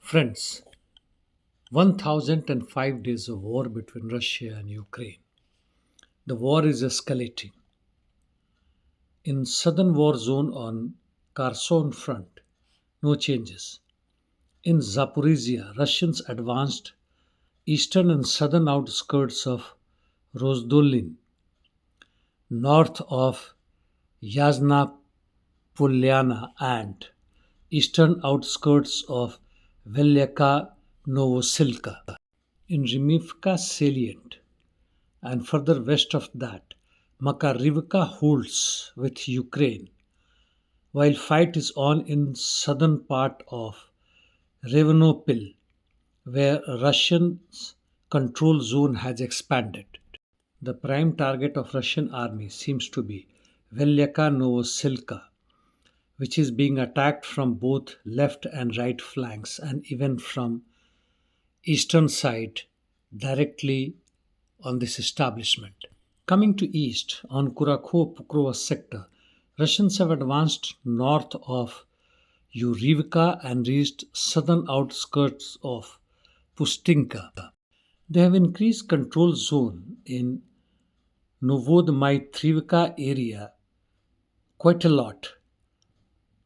Friends, 1005 days of war between Russia and Ukraine. The war is escalating. In southern war zone on Kherson front, no changes. In Zaporozhye, Russians advanced eastern and southern outskirts of Rozdolin, north of Yasna Polyana and eastern outskirts of Velyaka Novosilka. In Rimivka salient and further west of that, Makarivka holds with Ukraine, while fight is on in southern part of Revanopil, where Russia's control zone has expanded. The prime target of Russian army seems to be Velyaka Novosilka, which is being attacked from both left and right flanks and even from eastern side directly on this establishment. Coming to east on Kurakhov-Pokrovsk sector, Russians have advanced north of Yurivka and reached southern outskirts of Pustinka. They have increased control zone in Novodmaitrivka area quite a lot,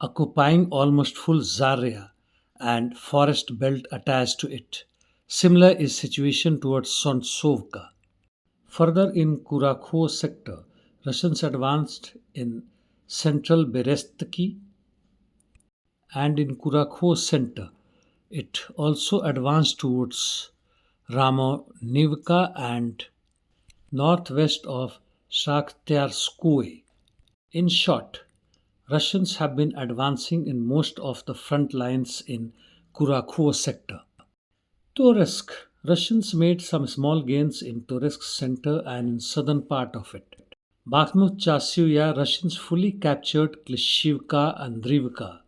occupying almost full Zarya and forest belt attached to it. Similar is situation towards Sontsovka. Further in Kurakhov sector, Russians advanced in central Berestki and in Kurakhov center. It also advanced towards Ramonivka and northwest of Shakhtyarskoye. In short, Russians have been advancing in most of the front lines in Kurakhov sector. Toretsk. Russians made some small gains in Toretsk center and in southern part of it. Bakhmut Chasiv Russians fully captured Klishivka and Drivka.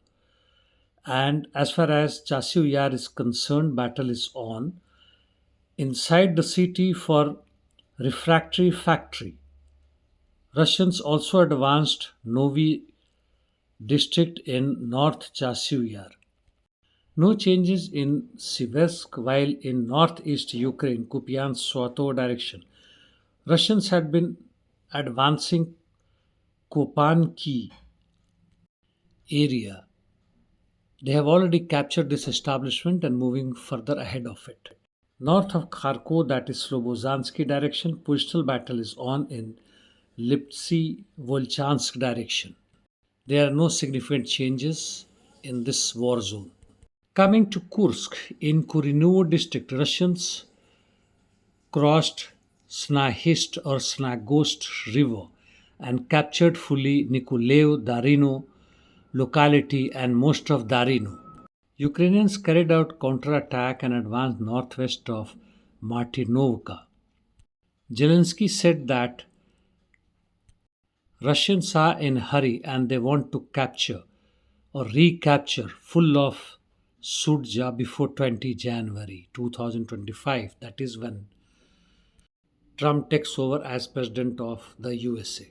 And as far as Chasiv Yar is concerned, battle is on. Inside the city for refractory factory, Russians also advanced Novi district in North Chasiv Yar. No changes in Sivers'k, while in northeast Ukraine, Kupyansk-Svatovo direction, Russians had been advancing Kopanki area. They have already captured this establishment and moving further ahead of it. North of Kharkov, that is Slobozhanske direction, postal battle is on in Lipsy Volchansk direction. There are no significant changes in this war zone. Coming to Kursk, in Kurinovo district, Russians crossed Snahist or Snagost river and captured fully Nikolaev Darino locality and most of Darino. Ukrainians carried out counterattack and advanced northwest of Martinovka. Zelensky said that Russians are in a hurry and they want to capture or recapture full of Sudja before 20 January 2025. That is when Trump takes over as president of the USA.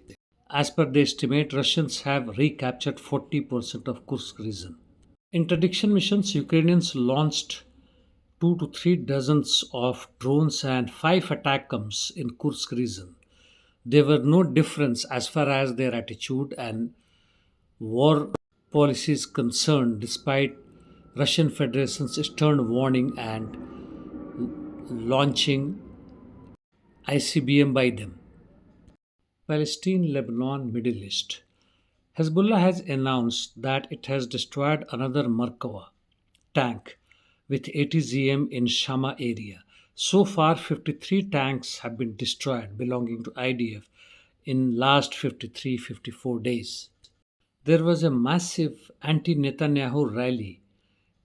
As per the estimate, Russians have recaptured 40% of Kursk region. Interdiction missions, Ukrainians launched 2 to 3 dozens of drones and 5 ATACMS in Kursk region. There were no difference as far as their attitude and war policies concerned, despite Russian Federation's stern warning and launching ICBM by them. Palestine Lebanon Middle East. Hezbollah has announced that it has destroyed another Merkava tank with ATZM in Shama area. So far, 53 tanks have been destroyed belonging to IDF in last 54 days. There was a massive anti-Netanyahu rally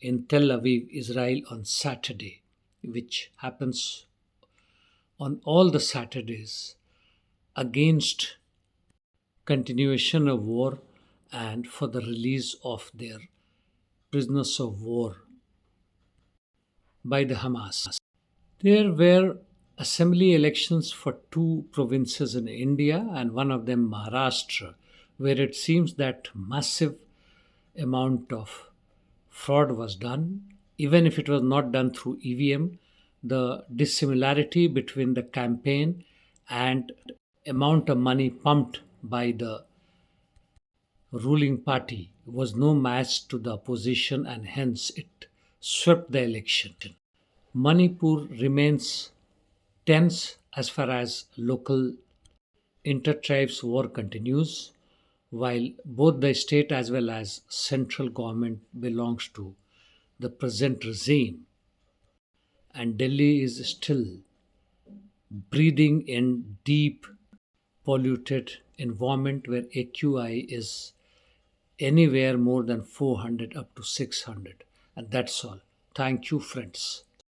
in Tel Aviv, Israel on Saturday, which happens on all the Saturdays against continuation of war and for the release of their prisoners of war by the Hamas. There were assembly elections for 2 provinces in India and one of them Maharashtra, where it seems that massive amount of fraud was done even if it was not done through EVM, the dissimilarity between the campaign and amount of money pumped by the ruling party was no match to the opposition, and hence it swept the election. Manipur remains tense as far as local inter-tribes war continues, while both the state as well as central government belongs to the present regime, and Delhi is still breathing in deep polluted environment where AQI is anywhere more than 400 up to 600. And that's all. Thank you, friends.